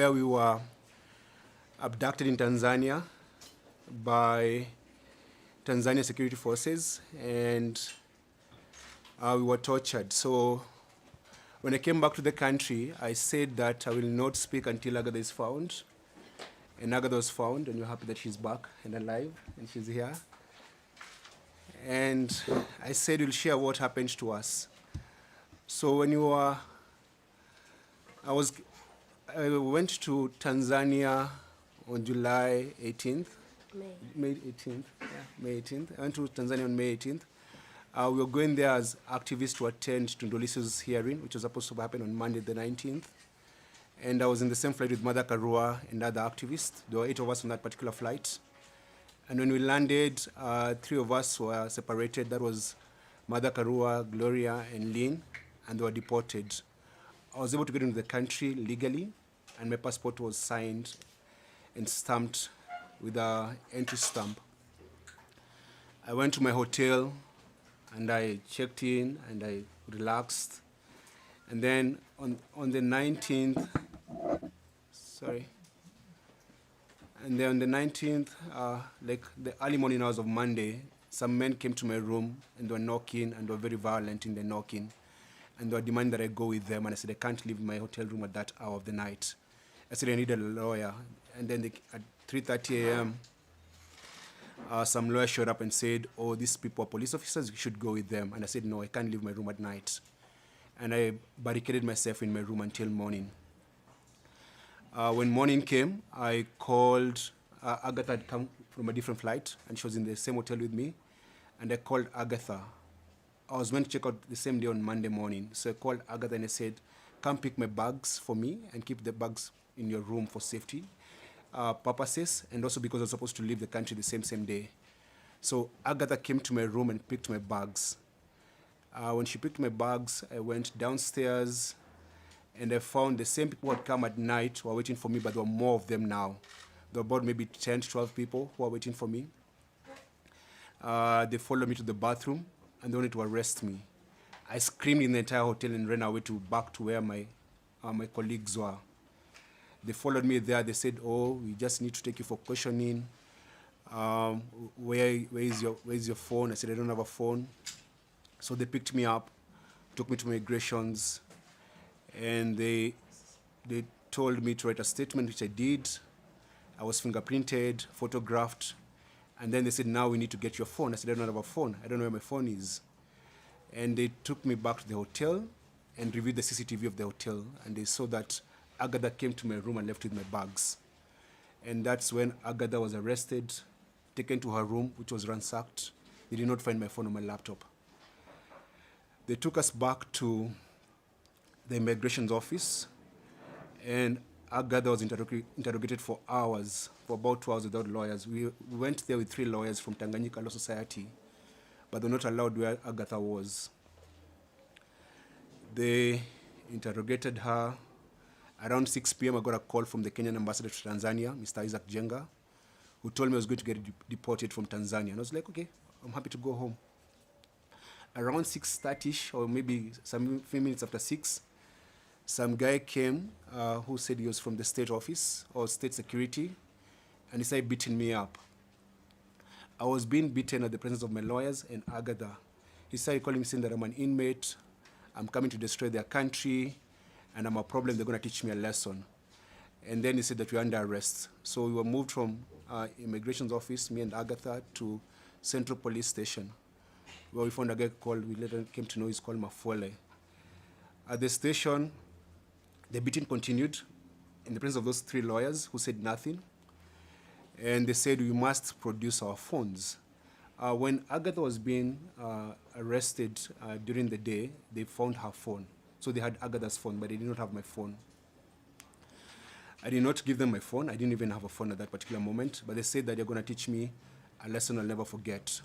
where we were abducted in Tanzania by Tanzania security forces, and we were tortured. So when I came back to the country, I said that I will not speak until Agatha is found. And Agatha was found, and we're happy that she's back and alive, and she's here. And I said we'll share what happened to us. So when you were, I went to Tanzania on July 18th. May 18th, yeah, May 18th. I went to Tanzania on May 18th. We were going there as activists to attend to Ndolisi's hearing, which was supposed to happen on Monday the 19th. And I was in the same flight with Mother Karua and other activists. There were 8 of us on that particular flight. And when we landed, 3 of us were separated. That was Mother Karua, Gloria, and Lynn, and they were deported. I was able to get into the country legally, and my passport was signed and stamped with an entry stamp. I went to my hotel, and I checked in, and I relaxed. And then on the 19th, and then on the 19th, like the early morning hours of Monday, some men came to my room, and they were knocking, and they were very violent in the knocking. And they were demanding that I go with them, and I said, I can't leave my hotel room at that hour of the night. I said, I need a lawyer. And then at 3:30 a.m., some lawyer showed up and said, oh, these people are police officers, you should go with them. And I said, no, I can't leave my room at night. And I barricaded myself in my room until morning. When morning came, I called, Agatha had come from a different flight, and she was in the same hotel with me. And I called Agatha. I was meant to check out the same day on Monday morning. So I called Agatha and I said, come pick my bags for me and keep the bags in your room for safety purposes, and also because I was supposed to leave the country the same day. So Agatha came to my room and picked my bags. When she picked my bags, I went downstairs, and I found the same people who had come at night who were waiting for me, but there were more of them now. There were about maybe 10 to 12 people who were waiting for me. They followed me to the bathroom, and they wanted to arrest me. I screamed in the entire hotel and ran away back to where my colleagues were. They followed me there. They said, oh, we just need to take you for questioning. Where is your phone? I said, I don't have a phone. So they picked me up, took me to migrations, and they told me to write a statement, which I did. I was fingerprinted, photographed, and then they said, now we need to get your phone. I said, I don't have a phone. I don't know where my phone is. And they took me back to the hotel and reviewed the CCTV of the hotel, and they saw that Agatha came to my room and left with my bags. And that's when Agatha was arrested, taken to her room, which was ransacked. They did not find my phone or my laptop. They took us back to the immigration office, and Agatha was interrogated for hours, for about 2 hours without lawyers. We went there with 3 lawyers from Tanganyika Law Society, but they were not allowed where Agatha was. They interrogated her. Around 6 p.m., I got a call from the Kenyan ambassador to Tanzania, Mr. Isaac Jenga, who told me I was going to get deported from Tanzania. And I was like, okay, I'm happy to go home. Around 6:30, or maybe some few minutes after 6, some guy came who said he was from the state office or state security, and he started beating me up. I was being beaten at the presence of my lawyers and Agatha. He started calling me, saying that I'm an inmate, I'm coming to destroy their country, and I'm a problem, they're going to teach me a lesson. And then he said that we're under arrest. So we were moved from immigration's office, me and Agatha, to Central Police Station, where we found a guy called, we later came to know he's called Mafole. At the station, the beating continued in the presence of those 3 lawyers who said nothing. And they said, we must produce our phones. When Agatha was being arrested during the day, they found her phone. So they had Agatha's phone, but they did not have my phone. I did not give them my phone. I didn't even have a phone at that particular moment, but they said that they're going to teach me a lesson I'll never forget.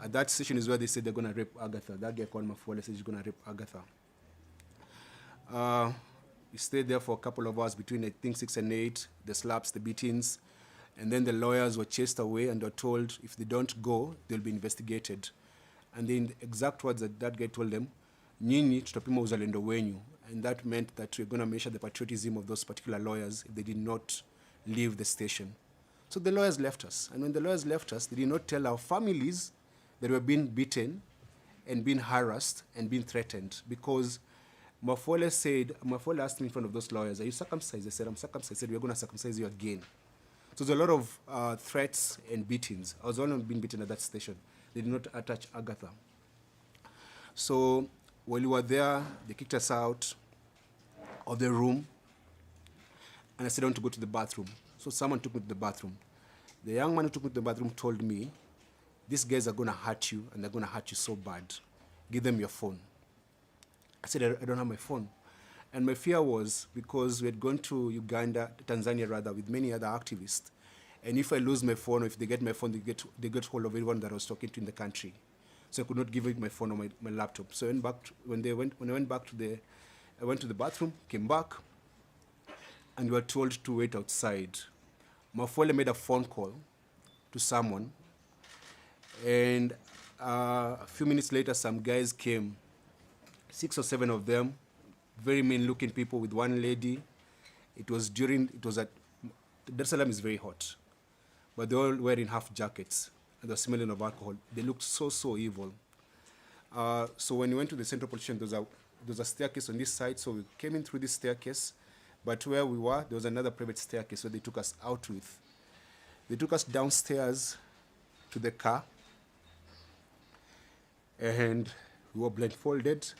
At that session is where they said they're going to rape Agatha. That guy called Mafole said he's going to rape Agatha. We stayed there for a couple of hours between, I think, 6 and 8, the slaps, the beatings, and then the lawyers were chased away and were told if they don't go, they'll be investigated. And the exact words that guy told them, nyinyi tutapima uzalendo wenyu. and that meant that we're going to measure the patriotism of those particular lawyers if they did not leave the station. So the lawyers left us, and when the lawyers left us, they did not tell our families that we were being beaten and being harassed and being threatened, because Mafole asked me in front of those lawyers, are you circumcised? I said, I'm circumcised. I said, we're going to circumcise you again. So there's a lot of threats and beatings. I was the one being beaten at that station. They did not attach Agatha. So while we were there, they kicked us out of the room, and I said, I want to go to the bathroom. So someone took me to the bathroom. The young man who took me to the bathroom told me, these guys are going to hurt you, and they're going to hurt you so bad. Give them your phone. I said, I don't have my phone. And my fear was, because we had gone to Uganda, Tanzania rather, with many other activists, and if I lose my phone, or if they get my phone, they get hold of everyone that I was talking to in the country. So I could not give it my phone or my laptop. So when I went back I went to the bathroom, came back, and we were told to wait outside. Mafole made a phone call to someone, and a few minutes later, some guys came, 6 or 7 of them, very mean-looking people with one lady. It was at, Dar es Salaam is very hot, but they were all wearing half jackets, and they were smelling of alcohol. They looked so evil. So when we went to the central police station, there was a staircase on this side, so we came in through this staircase, but where we were, there was another private staircase, so they took us out with. They took us downstairs to the car, and we were blindfolded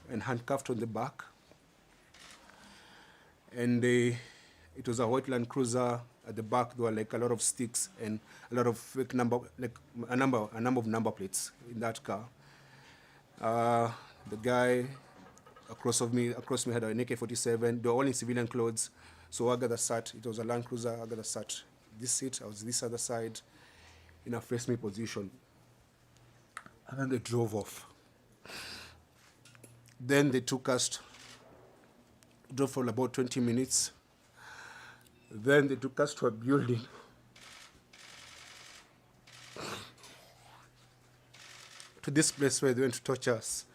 and handcuffed on the back. And it was a white Land Cruiser. At the back, there were like a lot of sticks and a lot of fake number, like a number of number plates in that car. The guy across me had an AK-47. They were all in civilian clothes. So Agatha sat, it was a Land Cruiser. Agatha sat this seat, I was this other side, in a face me position. And then they drove off. Then they took us, drove for about 20 minutes. Then they took us to a building. To this place where they went to torture us.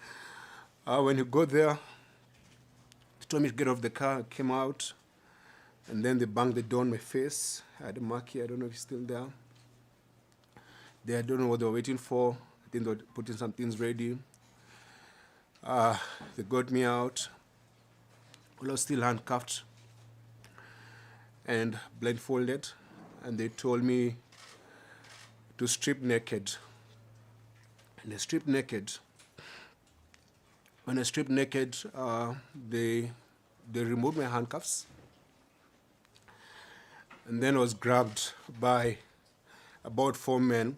When you go there, they told me to get off the car, I came out, and then they banged the door on my face. I had a mark here, I don't know if it's still there. I don't know what they were waiting for. I think they were putting some things ready. They got me out. I was still handcuffed and blindfolded, and they told me to strip naked. And I stripped naked. When I stripped naked, they removed my handcuffs, and then I was grabbed by about 4 men,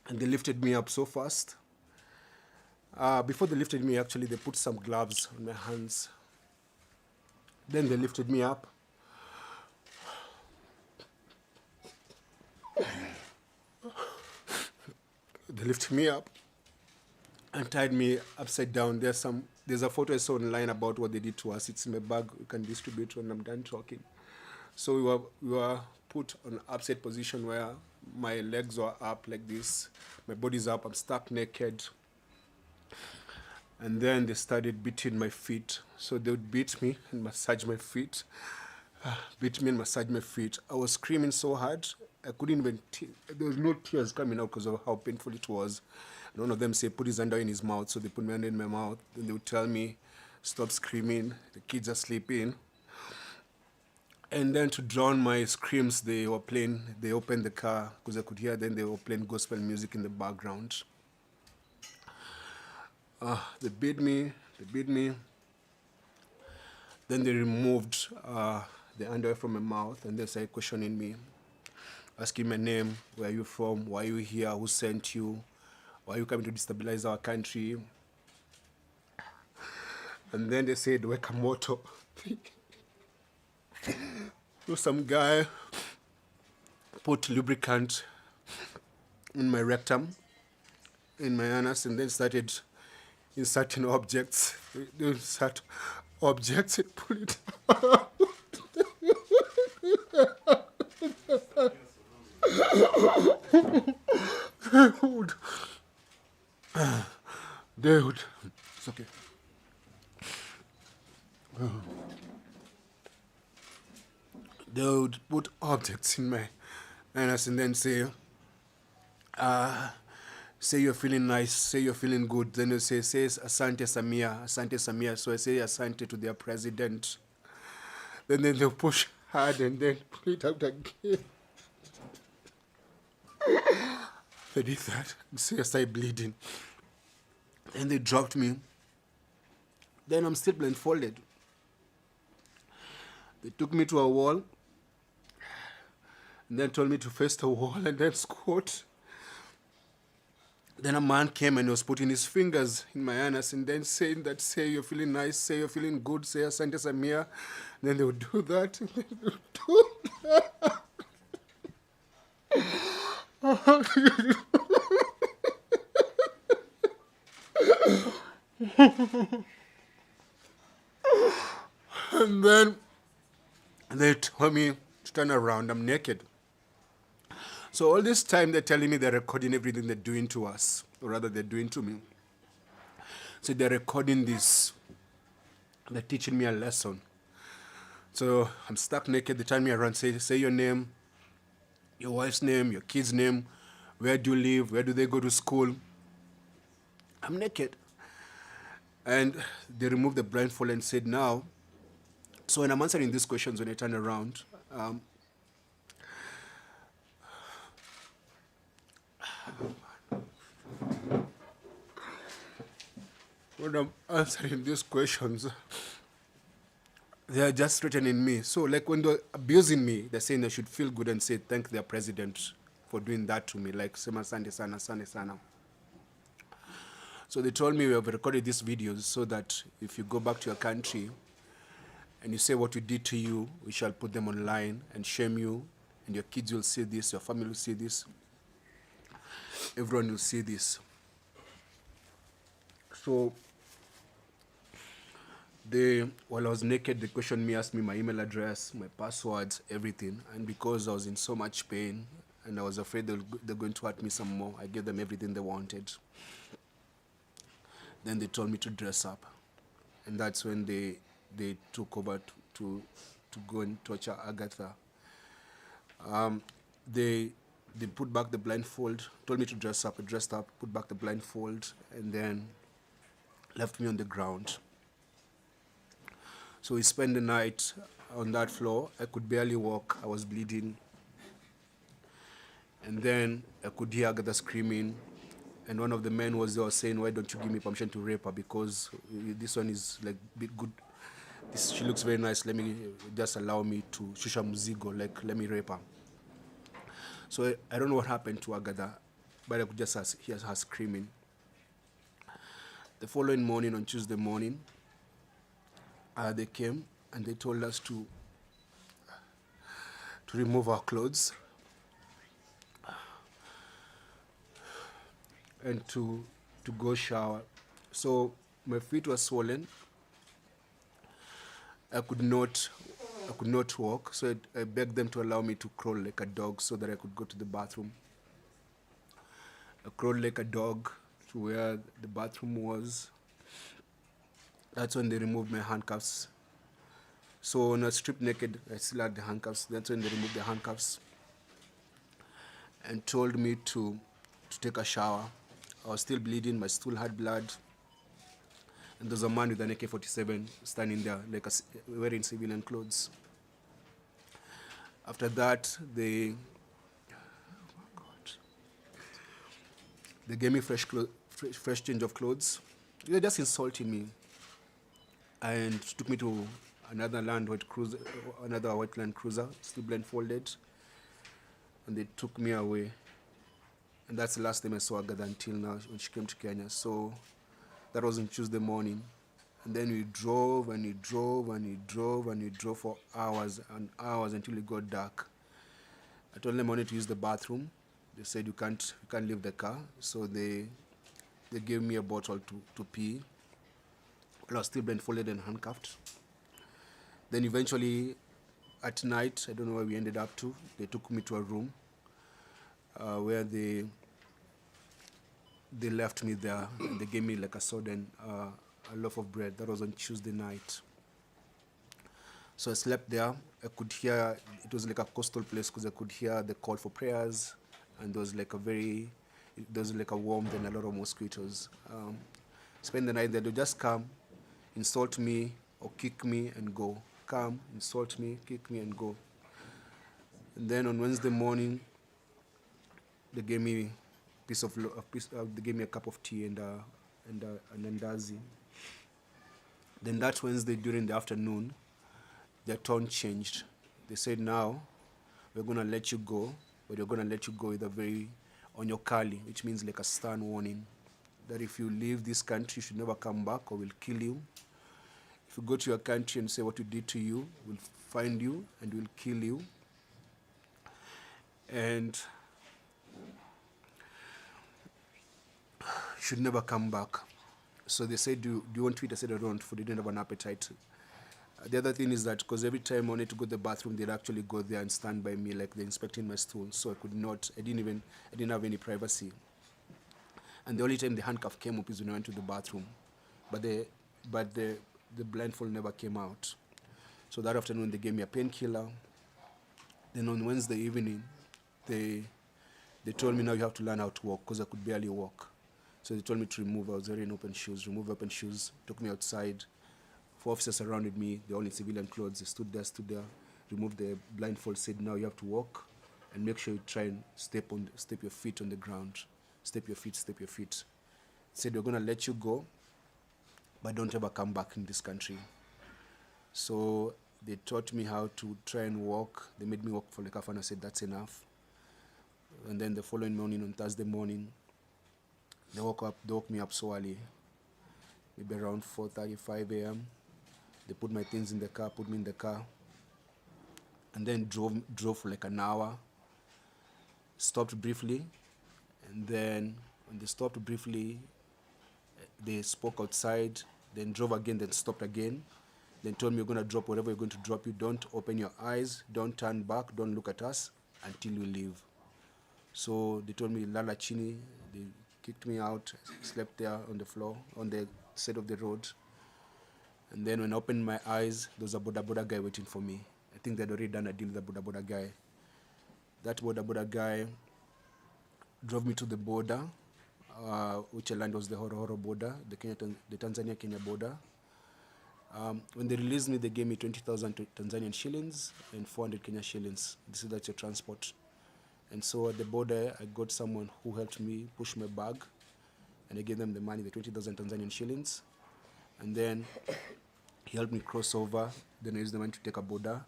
and they lifted me up so fast. Before they lifted me, actually, they put some gloves on my hands. Then they lifted me up. They lifted me up and tied me upside down. There's a photo I saw online about what they did to us. It's in my bag. You can distribute when I'm done talking. So we were put on an upside position where my legs were up like this. My body's up. I'm stuck naked. And then they started beating my feet. So they would beat me and massage my feet. Beat me and massage my feet. I was screaming so hard, I couldn't even, there was no tears coming out because of how painful it was. And one of them said, put his hand in his mouth. So they put my hand in my mouth. Then they would tell me, stop screaming. The kids are sleeping. And then to drown my screams, they opened the car because I could hear, then they were playing gospel music in the background. They beat me. Then they removed the underwear from my mouth, and they started questioning me, asking my name, where are you from, why are you here, who sent you, why are you coming to destabilize our country? And then they said, weka moto. So some guy put lubricant in my rectum, in my anus, and then started inserting objects. They insert objects and pull it out. Dude, it's okay. They would put objects in my anus and then say you're feeling nice, say you're feeling good. Then you say Asante Samia, Asante Samia. So I say Asante to their president. Then they'll push hard and then pull it out again. They did that. Say I started bleeding. Then they dropped me. Then I'm still blindfolded. They took me to a wall and then told me to face the wall and then squat. Then a man came and was putting his fingers in my anus and then saying that, say you're feeling nice, say you're feeling good, say Asante Samia. Then they would do that. And then they would do that. And then they told me to turn around. I'm naked. So all this time they're telling me they're recording everything they're doing to us, or rather they're doing to me. So they're recording this. They're teaching me a lesson. So I'm stuck naked. They turn me around, say your name, your wife's name, your kid's name, where do you live, where do they go to school. I'm naked. And they removed the blindfold and said, now, so when I'm answering these questions, when I turn around, when I'm answering these questions, they are just threatening me. So like when they're abusing me, they're saying they should feel good and say thank their president for doing that to me, like Sema Sande Sana, Sande Sana. So they told me we have recorded these videos so that if you go back to your country and you say what we did to you, we shall put them online and shame you, and your kids will see this, your family will see this, everyone will see this. So while I was naked, they questioned me, asked me my email address, my passwords, everything. And because I was in so much pain and I was afraid they're going to hurt me some more, I gave them everything they wanted. Then they told me to dress up. And that's when they took over to go and torture Agatha. They put back the blindfold, told me to dress up. I dressed up, put back the blindfold, and then left me on the ground. So we spent the night on that floor. I could barely walk. I was bleeding. And then I could hear Agatha screaming. And one of the men was there saying, why don't you give me permission to rape her? Because this one is like good. She looks very nice. Let me just allow me to shusha muzigo, like let me rape her. So I don't know what happened to Agatha, but I could just hear her screaming. The following morning, on Tuesday morning, they came and they told us to remove our clothes and to go shower. So my feet were swollen. I could not walk, so I begged them to allow me to crawl like a dog so that I could go to the bathroom. I crawled like a dog to where the bathroom was. That's when they removed my handcuffs. So when I was stripped naked, I still had the handcuffs. That's when they removed the handcuffs and told me to take a shower. I was still bleeding, my stool had blood. And there's a man with an AK-47 standing there, like wearing civilian clothes. After that, they gave me fresh change of clothes. They were just insulting me, and took me to another white Land Cruiser, still blindfolded, and they took me away. And that's the last time I saw Agatha until now, when she came to Kenya. So that was on Tuesday morning. And then we drove and we drove and we drove and we drove for hours and hours until it got dark. I told them I wanted to use the bathroom. They said you can't leave the car. So they gave me a bottle to pee. I was still blindfolded and handcuffed. Then eventually at night, I don't know where we ended up to, they took me to a room where they left me there. And they gave me like a soda and a loaf of bread. That was on Tuesday night. So I slept there. I could hear, it was like a coastal place because I could hear the call for prayers, and there was like a warmth and a lot of mosquitoes. Spend the night there. They'll just come, insult me or kick me and go. Come, insult me, kick me and go. And then on Wednesday morning, they gave me they gave me a cup of tea and an andazi. Then that Wednesday during the afternoon, their tone changed. They said, now we're going to let you go, but we're going to let you go with a very onyokali, which means like a stern warning, that if you leave this country, you should never come back or we'll kill you. If you go to your country and say what we did to you, we'll find you and we'll kill you. And you should never come back. So they said, do you want to eat? I said, I don't want food. I didn't have an appetite. The other thing is that because every time I wanted to go to the bathroom, they'd actually go there and stand by me like they're inspecting my stool. So I didn't have any privacy. And the only time the handcuff came up is when I went to the bathroom. But the blindfold never came out. So that afternoon, they gave me a painkiller. Then on Wednesday evening, they told me, now you have to learn how to walk, because I could barely walk. So they told me to remove. I was wearing open shoes. Remove open shoes. Took me outside. 4 officers surrounded me. They're all in civilian clothes. They stood there. Removed the blindfold. Said, now you have to walk, and make sure you try and step your feet on the ground. Step your feet. Said, we're going to let you go, but don't ever come back in this country. So they taught me how to try and walk. They made me walk for like half an hour. I said, that's enough. And then the following morning, on Thursday morning, they woke me up so early, maybe around 4:35 a.m. They put my things in the car, put me in the car, and then drove for like an hour, stopped briefly, and then when they stopped briefly, they spoke outside, then drove again, then stopped again, then told me, you're going to drop whatever you're going to drop. You don't open your eyes, don't turn back, don't look at us until you leave. So they told me, lala chini. They kicked me out, slept there on the floor, on the side of the road. And then when I opened my eyes, there was a boda boda guy waiting for me. I think they'd already done a deal with the boda boda guy. That boda boda guy drove me to the border, which I learned was the Horo border, the Tanzania-Kenya border. When they released me, they gave me 20,000 Tanzanian shillings and 400 Kenya shillings. That's your transport. And so at the border, I got someone who helped me push my bag, and I gave them the money, the 20,000 Tanzanian shillings. And then he helped me cross over. Then I used the money to take a border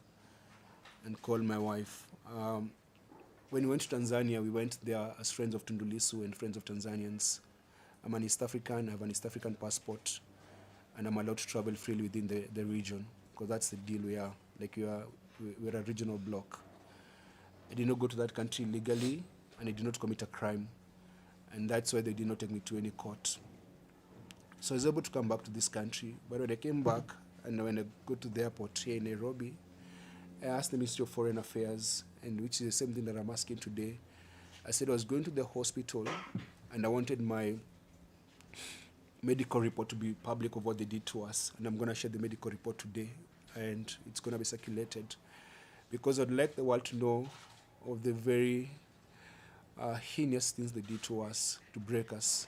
and call my wife. When we went to Tanzania, we went there as friends of Tundu Lissu and friends of Tanzanians. I'm an East African, I have an East African passport, and I'm allowed to travel freely within the region, because that's the deal we are. Like we're a regional bloc. I did not go to that country legally, and I did not commit a crime. And that's why they did not take me to any court. So I was able to come back to this country. But when I came back, and when I go to the airport here in Nairobi, I asked the Ministry of Foreign Affairs, and which is the same thing that I'm asking today. I said I was going to the hospital, and I wanted my medical report to be public of what they did to us. And I'm going to share the medical report today, and it's going to be circulated. Because I'd like the world to know of the very heinous things they did to us, to break us.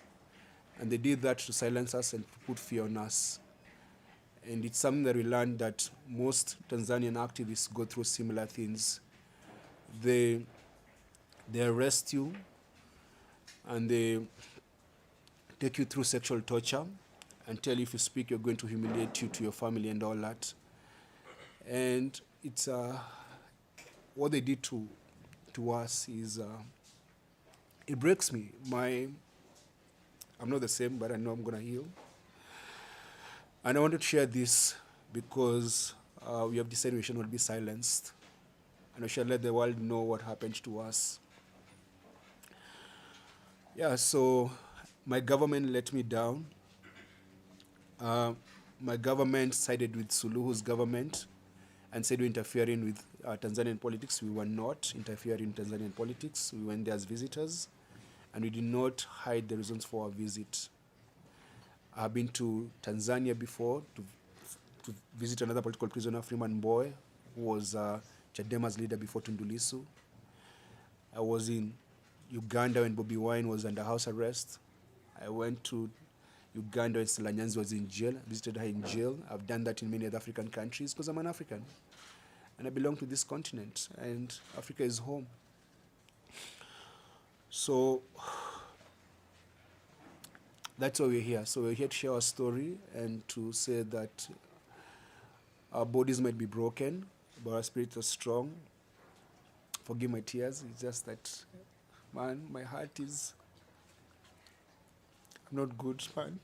And they did that to silence us and to put fear on us. And it's something that we learned, that most Tanzanian activists go through similar things. They arrest you, and they take you through sexual torture and tell you if you speak, you're going to humiliate you to your family and all that. And it's what they did to us is, it breaks me. I'm not the same, but I know I'm going to heal. And I wanted to share this because we have decided we should not be silenced. And we shall let the world know what happened to us. Yeah, so my government let me down. My government sided with Suluhu's government and said we're interfering with Tanzanian politics. We were not interfering in Tanzanian politics. We went there as visitors, and we did not hide the reasons for our visit. I've been to Tanzania before to to visit another political prisoner, Freeman Mbowe, who was Chadema's leader before Tundu Lissu. I was in Uganda when Bobi Wine was under house arrest. I went to Uganda when Stella Nyanzi was in jail, visited her in jail. I've done that in many other African countries because I'm an African. And I belong to this continent, and Africa is home. So that's why we're here. So we're here to share our story and to say that our bodies might be broken, but our spirits are strong. Forgive my tears. It's just that, man, my heart is... I'm not good, man.